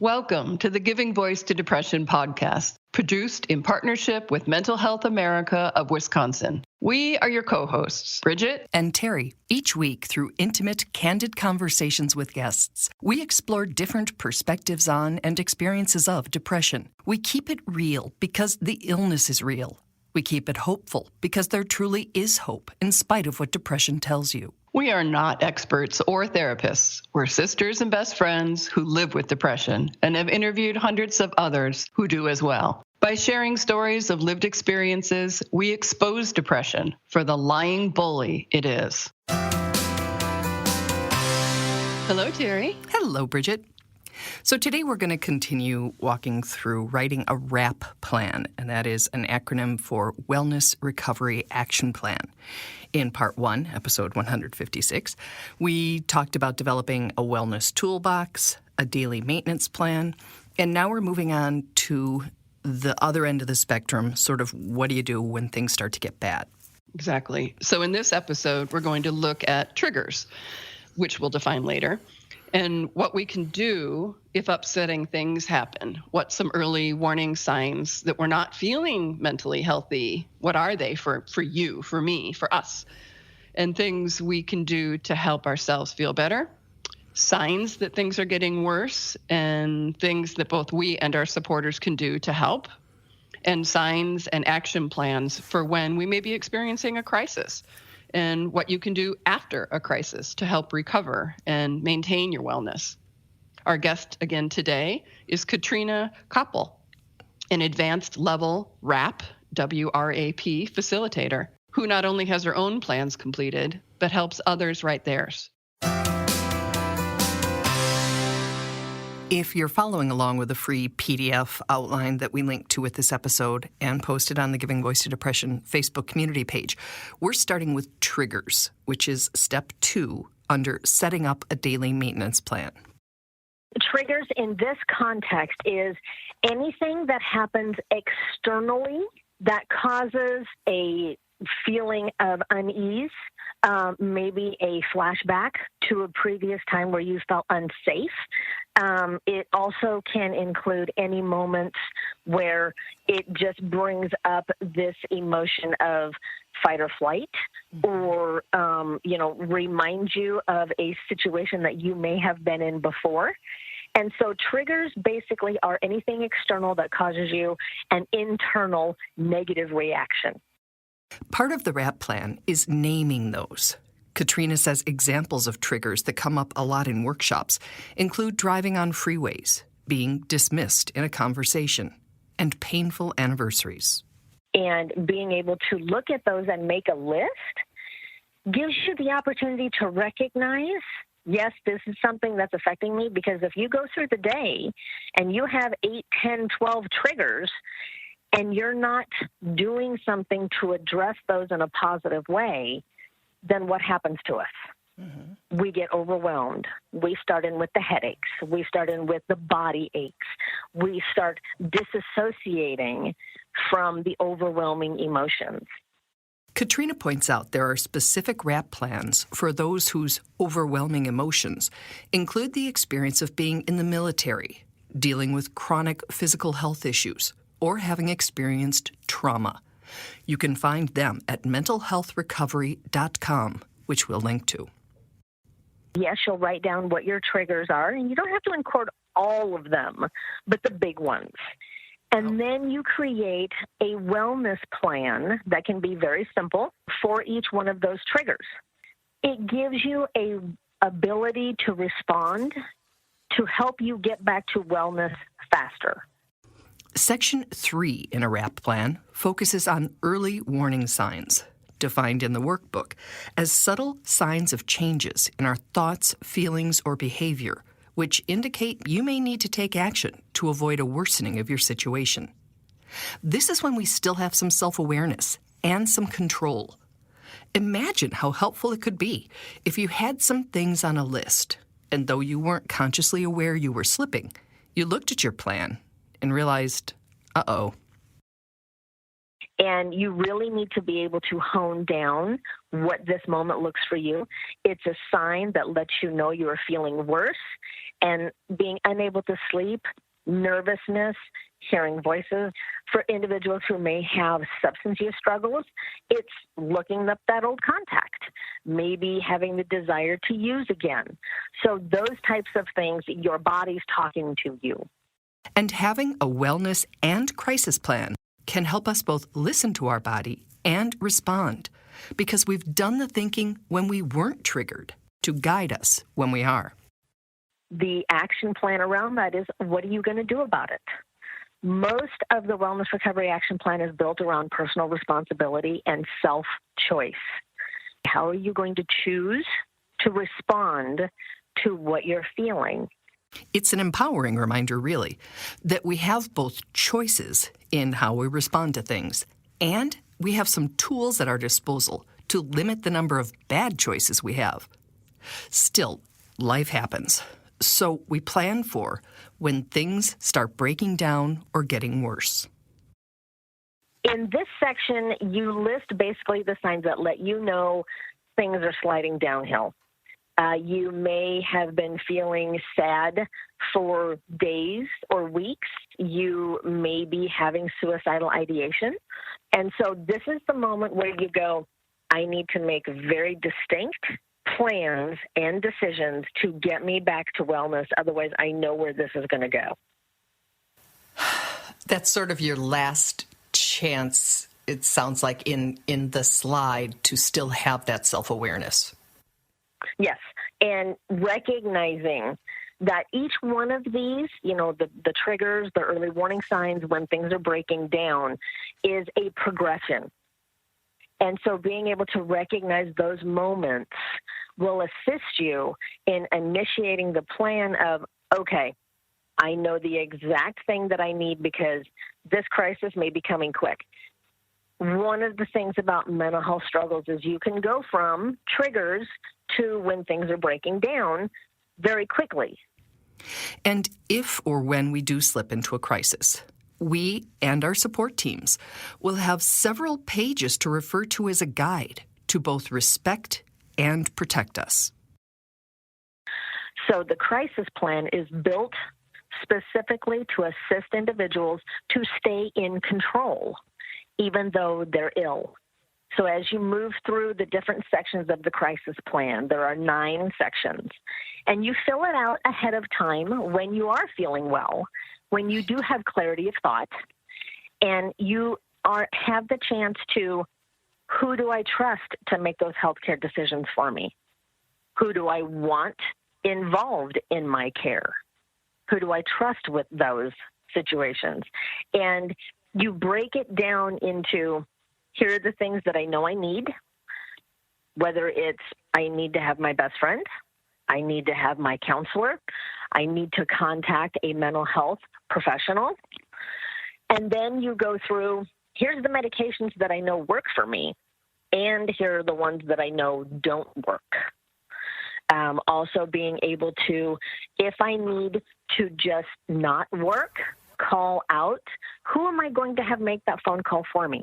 Welcome to the Giving Voice to Depression podcast, produced in partnership with Mental Health America of Wisconsin. We are your co-hosts, Bridget and Terry. Each week, through intimate, candid conversations with guests, we explore different perspectives on and experiences of depression. We keep it real because the illness is real. We keep it hopeful because there truly is hope in spite of what depression tells you. We are not experts or therapists. We're sisters and best friends who live with depression and have interviewed hundreds of others who do as well. By sharing stories of lived experiences, we expose depression for the lying bully it is. Hello, Terry. Hello, Bridget. So today we're going to continue walking through writing a WRAP plan, and that is an acronym for Wellness Recovery Action Plan. In Part 1, Episode 156, we talked about developing a wellness toolbox, a daily maintenance plan, and now we're moving on to the other end of the spectrum, sort of what do you do when things start to get bad? Exactly. So in this episode, we're going to look at triggers, which we'll define later, and what we can do if upsetting things happen. What's some early warning signs that we're not feeling mentally healthy? What are they for you, for me, for us? And things we can do to help ourselves feel better. Signs that things are getting worse and things that both we and our supporters can do to help. And signs and action plans for when we may be experiencing a crisis, and what you can do after a crisis to help recover and maintain your wellness. Our guest again today is Katrina Koppel, an advanced level WRAP, W-R-A-P facilitator, who not only has her own plans completed, but helps others write theirs. If you're following along with the free PDF outline that we linked to with this episode and posted on the Giving Voice to Depression Facebook community page, we're starting with triggers, which is step 2 under setting up a daily maintenance plan. Triggers in this context is anything that happens externally that causes a feeling of unease, maybe a flashback to a previous time where you felt unsafe. It also can include any moments where it just brings up this emotion of fight or flight, or, reminds you of a situation that you may have been in before. And so triggers basically are anything external that causes you an internal negative reaction. Part of the WRAP plan is naming those. Katrina says examples of triggers that come up a lot in workshops include driving on freeways, being dismissed in a conversation, and painful anniversaries. And being able to look at those and make a list gives you the opportunity to recognize, yes, this is something that's affecting me, because if you go through the day and you have 8, 10, 12 triggers, and you're not doing something to address those in a positive way, then what happens to us? Mm-hmm. We get overwhelmed. We start in with the headaches. We start in with the body aches. We start disassociating from the overwhelming emotions. Katrina points out there are specific WRAP plans for those whose overwhelming emotions include the experience of being in the military, dealing with chronic physical health issues, or having experienced trauma. You can find them at mentalhealthrecovery.com, which we'll link to. Yes, you'll write down what your triggers are, and you don't have to include all of them, but the big ones. And then you create a wellness plan that can be very simple for each one of those triggers. It gives you an ability to respond to help you get back to wellness faster. Section 3 in a WRAP plan focuses on early warning signs, defined in the workbook as subtle signs of changes in our thoughts, feelings, or behavior, which indicate you may need to take action to avoid a worsening of your situation. This is when we still have some self-awareness and some control. Imagine how helpful it could be if you had some things on a list, and though you weren't consciously aware you were slipping, you looked at your plan and realized, uh-oh. And you really need to be able to hone down what this moment looks for you. It's a sign that lets you know you are feeling worse, and being unable to sleep, nervousness, hearing voices. For individuals who may have substance use struggles, it's looking up that old contact, maybe having the desire to use again. So those types of things, your body's talking to you. And having a wellness and crisis plan can help us both listen to our body and respond, because we've done the thinking when we weren't triggered to guide us when we are. The action plan around that is, what are you going to do about it? Most of the Wellness Recovery Action Plan is built around personal responsibility and self-choice. How are you going to choose to respond to what you're feeling? It's an empowering reminder, really, that we have both choices in how we respond to things, and we have some tools at our disposal to limit the number of bad choices we have. Still, life happens, so we plan for when things start breaking down or getting worse. In this section, you list basically the signs that let you know things are sliding downhill. You may have been feeling sad for days or weeks. You may be having suicidal ideation. And so this is the moment where you go, I need to make very distinct plans and decisions to get me back to wellness. Otherwise, I know where this is going to go. That's sort of your last chance, it sounds like, in the slide, to still have that self-awareness. Yes, and recognizing that each one of these, the triggers, the early warning signs when things are breaking down, is a progression. And so being able to recognize those moments will assist you in initiating the plan of, okay, I know the exact thing that I need because this crisis may be coming quick. One of the things about mental health struggles is you can go from triggers to when things are breaking down very quickly. And if or when we do slip into a crisis, we and our support teams will have several pages to refer to as a guide to both respect and protect us. So the crisis plan is built specifically to assist individuals to stay in control, even though they're ill. So as you move through the different sections of the crisis plan, there are 9 sections, and you fill it out ahead of time when you are feeling well, when you do have clarity of thought, and you have the chance to, who do I trust to make those healthcare decisions for me? Who do I want involved in my care? Who do I trust with those situations? And you break it down into, here are the things that I know I need, whether it's I need to have my best friend, I need to have my counselor, I need to contact a mental health professional. And then you go through, here's the medications that I know work for me, and here are the ones that I know don't work. Also being able to, if I need to just not work, call out, who am I going to have make that phone call for me?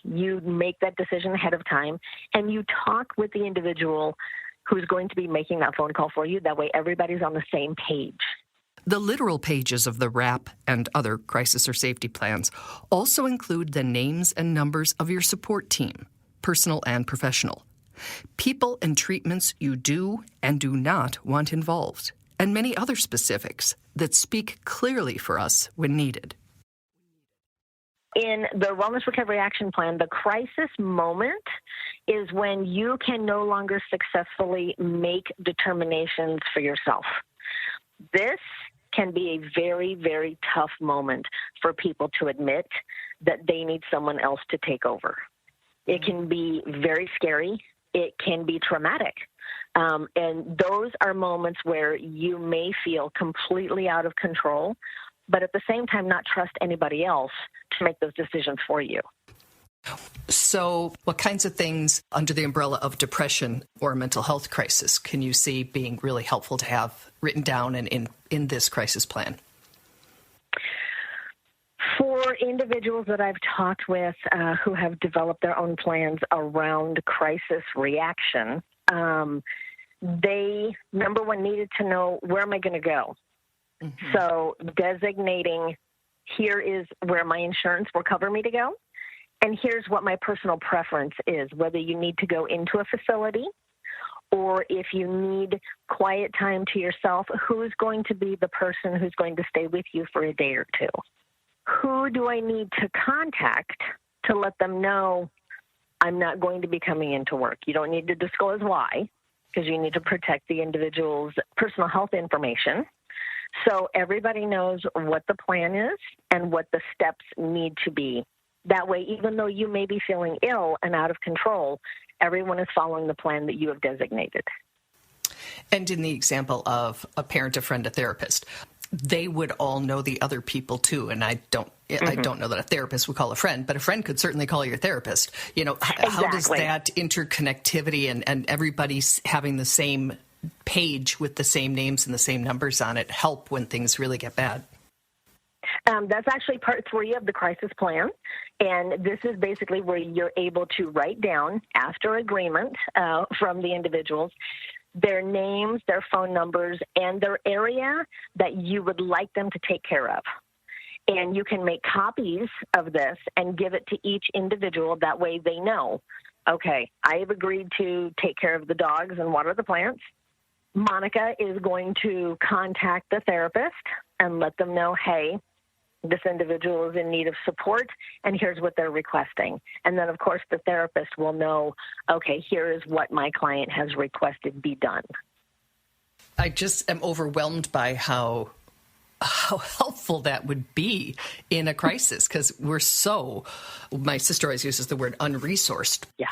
You make that decision ahead of time, and you talk with the individual who's going to be making that phone call for you. That way everybody's on the same page. The literal pages of the WRAP and other crisis or safety plans also include the names and numbers of your support team, personal and professional, people and treatments you do and do not want involved, and many other specifics that speak clearly for us when needed. In the Wellness Recovery Action Plan, the crisis moment is when you can no longer successfully make determinations for yourself. This can be a very, very tough moment for people to admit that they need someone else to take over. It can be very scary. It can be traumatic. And those are moments where you may feel completely out of control, but at the same time not trust anybody else to make those decisions for you. So what kinds of things under the umbrella of depression or mental health crisis can you see being really helpful to have written down and in this crisis plan? For individuals that I've talked with who have developed their own plans around crisis reaction, they, number one, needed to know, where am I going to go? Mm-hmm. So designating, here is where my insurance will cover me to go, and here's what my personal preference is, whether you need to go into a facility or if you need quiet time to yourself, who's going to be the person who's going to stay with you for a day or two? Who do I need to contact to let them know I'm not going to be coming into work? You don't need to disclose why, because you need to protect the individual's personal health information. So everybody knows what the plan is and what the steps need to be. That way, even though you may be feeling ill and out of control, everyone is following the plan that you have designated. And in the example of a parent, a friend, a therapist, they would all know the other people too. And I don't know that a therapist would call a friend, but a friend could certainly call your therapist. You know, exactly. How does that interconnectivity and everybody's having the same page with the same names and the same numbers on it help when things really get bad? That's actually part 3 of the crisis plan. And this is basically where you're able to write down, after agreement from the individuals, their names, their phone numbers, and their area that you would like them to take care of. And you can make copies of this and give it to each individual. That way they know, okay, I have agreed to take care of the dogs and water the plants. Monica is going to contact the therapist and let them know, hey, this individual is in need of support, and here's what they're requesting. And then, of course, the therapist will know, okay, here is what my client has requested be done. I just am overwhelmed by how helpful that would be in a crisis, because my sister always uses the word unresourced. Yeah.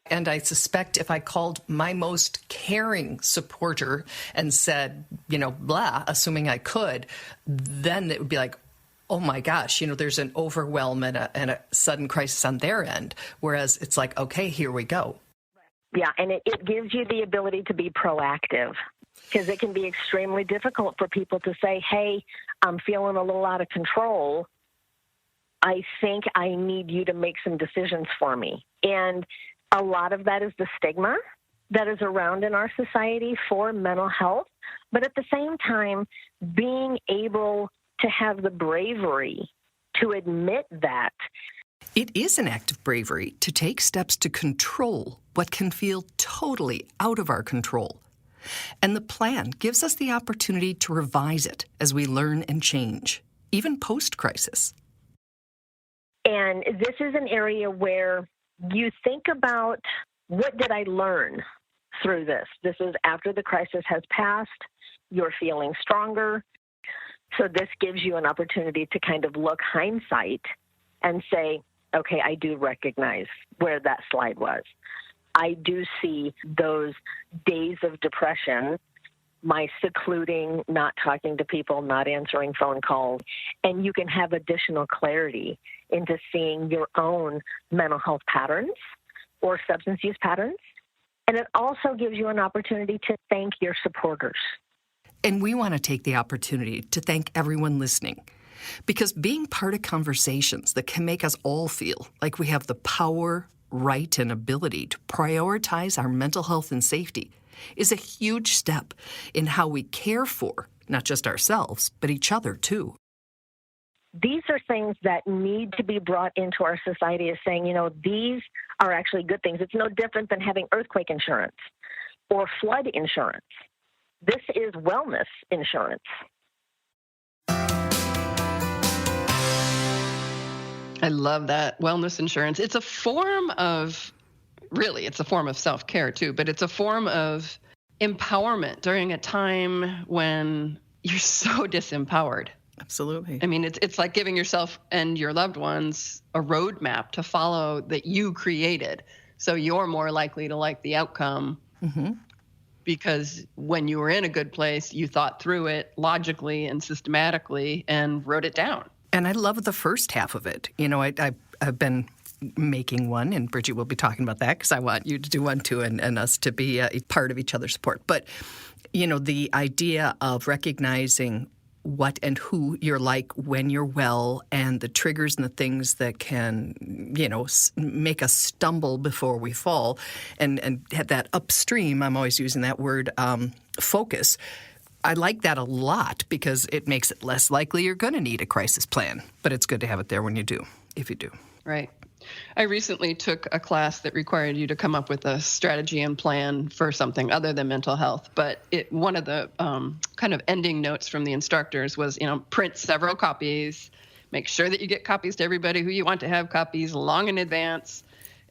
And I suspect if I called my most caring supporter and said, blah, assuming I could, then it would be like, oh my gosh, there's an overwhelm and a sudden crisis on their end. Whereas it's like, okay, here we go. Yeah, and it gives you the ability to be proactive, because it can be extremely difficult for people to say, hey, I'm feeling a little out of control. I think I need you to make some decisions for me. And a lot of that is the stigma that is around in our society for mental health. But at the same time, being able to have the bravery to admit that. It is an act of bravery to take steps to control what can feel totally out of our control. And the plan gives us the opportunity to revise it as we learn and change, even post-crisis. And this is an area where you think about, what did I learn through this? This is after the crisis has passed, you're feeling stronger. So this gives you an opportunity to kind of look hindsight and say, okay, I do recognize where that slide was. I do see those days of depression, my secluding, not talking to people, not answering phone calls, and you can have additional clarity into seeing your own mental health patterns or substance use patterns. And it also gives you an opportunity to thank your supporters. And we want to take the opportunity to thank everyone listening, because being part of conversations that can make us all feel like we have the power, right, and ability to prioritize our mental health and safety is a huge step in how we care for not just ourselves, but each other too. These are things that need to be brought into our society as saying, these are actually good things. It's no different than having earthquake insurance or flood insurance. This is wellness insurance. I love that. Wellness insurance. It's a form of self-care too, but it's a form of empowerment during a time when you're so disempowered. Absolutely. I mean, it's like giving yourself and your loved ones a roadmap to follow that you created. So you're more likely to like the outcome. Mm-hmm. Because when you were in a good place, you thought through it logically and systematically and wrote it down. And I love the first half of it. I've been making one, and Bridget will be talking about that because I want you to do one too and us to be a part of each other's support. But, the idea of recognizing what and who you're like when you're well, and the triggers and the things that can, make us stumble before we fall, and have that upstream, I'm always using that word, focus. I like that a lot because it makes it less likely you're going to need a crisis plan. But it's good to have it there when you do, if you do. Right. I recently took a class that required you to come up with a strategy and plan for something other than mental health. But one of the kind of ending notes from the instructors was, print several copies, make sure that you get copies to everybody who you want to have copies long in advance,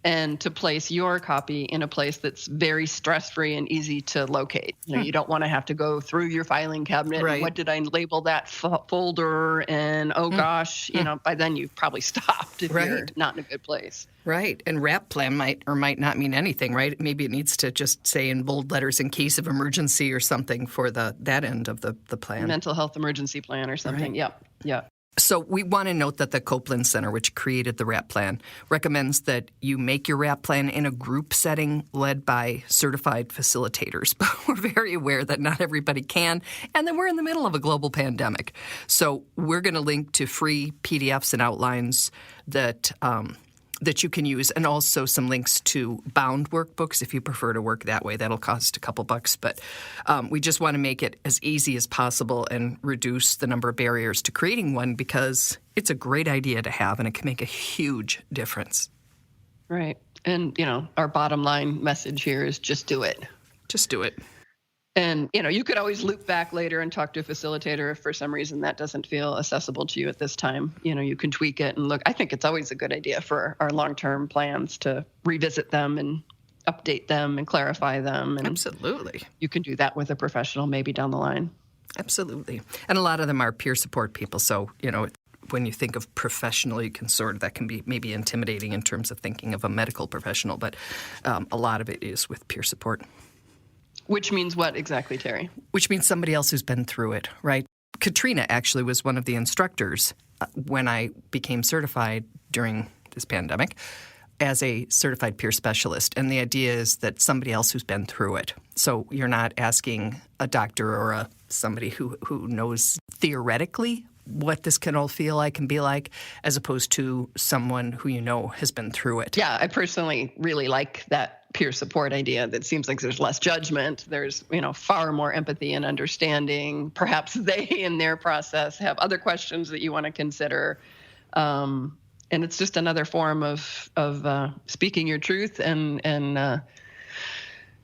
and to place your copy in a place that's very stress-free and easy to locate. You don't want to have to go through your filing cabinet. Right. And what did I label that folder? And gosh, by then you've probably stopped if you're not in a good place. Right. And RAP plan might or might not mean anything, right? Maybe it needs to just say in bold letters, in case of emergency or something for that end of the plan. Mental health emergency plan or something. Right. Yep. So we want to note that the Copeland Center, which created the RAP plan, recommends that you make your RAP plan in a group setting led by certified facilitators. But we're very aware that not everybody can, and that we're in the middle of a global pandemic. So we're going to link to free PDFs and outlines that you can use, and also some links to bound workbooks if you prefer to work that way. That'll cost a couple bucks, but we just want to make it as easy as possible and reduce the number of barriers to creating one, because it's a great idea to have and it can make a huge difference. Right. And, our bottom line message here is just do it. Just do it. And, you could always loop back later and talk to a facilitator if for some reason that doesn't feel accessible to you at this time. You can tweak it and look. I think it's always a good idea for our long-term plans to revisit them and update them and clarify them. And absolutely. You can do that with a professional maybe down the line. Absolutely. And a lot of them are peer support people. So, when you think of professional, you can that can be maybe intimidating in terms of thinking of a medical professional. But a lot of it is with peer support. Which means what exactly, Terry? Which means somebody else who's been through it, right? Katrina actually was one of the instructors when I became certified during this pandemic as a certified peer specialist. And the idea is that somebody else who's been through it. So you're not asking a doctor or somebody who knows theoretically what this can all feel like and be like, as opposed to someone who has been through it. Yeah, I personally really like that peer support idea. That seems like there's less judgment. There's, far more empathy and understanding. Perhaps they, in their process, have other questions that you want to consider. And it's just another form of speaking your truth. And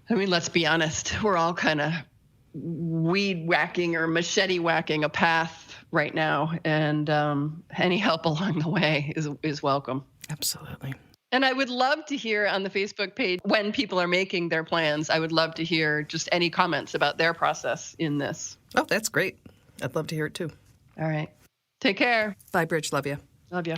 let's be honest, we're all kind of weed whacking or machete whacking a path right now, and any help along the way is welcome. Absolutely. And I would love to hear on the Facebook page when people are making their plans. I would love to hear just any comments about their process in this. Oh, that's great. I'd love to hear it too. All right. Take care. Bye, Bridge. Love you. Love you.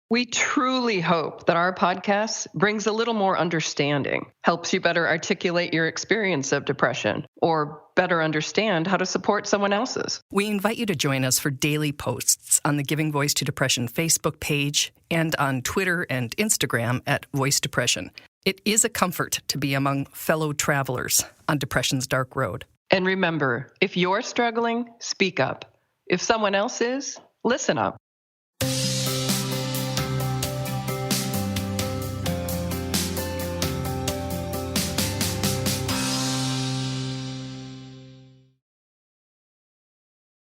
We truly hope that our podcast brings a little more understanding, helps you better articulate your experience of depression, or better understand how to support someone else's. We invite you to join us for daily posts on the Giving Voice to Depression Facebook page and on Twitter and Instagram at Voice Depression. It is a comfort to be among fellow travelers on depression's dark road. And remember, if you're struggling, speak up. If someone else is, listen up.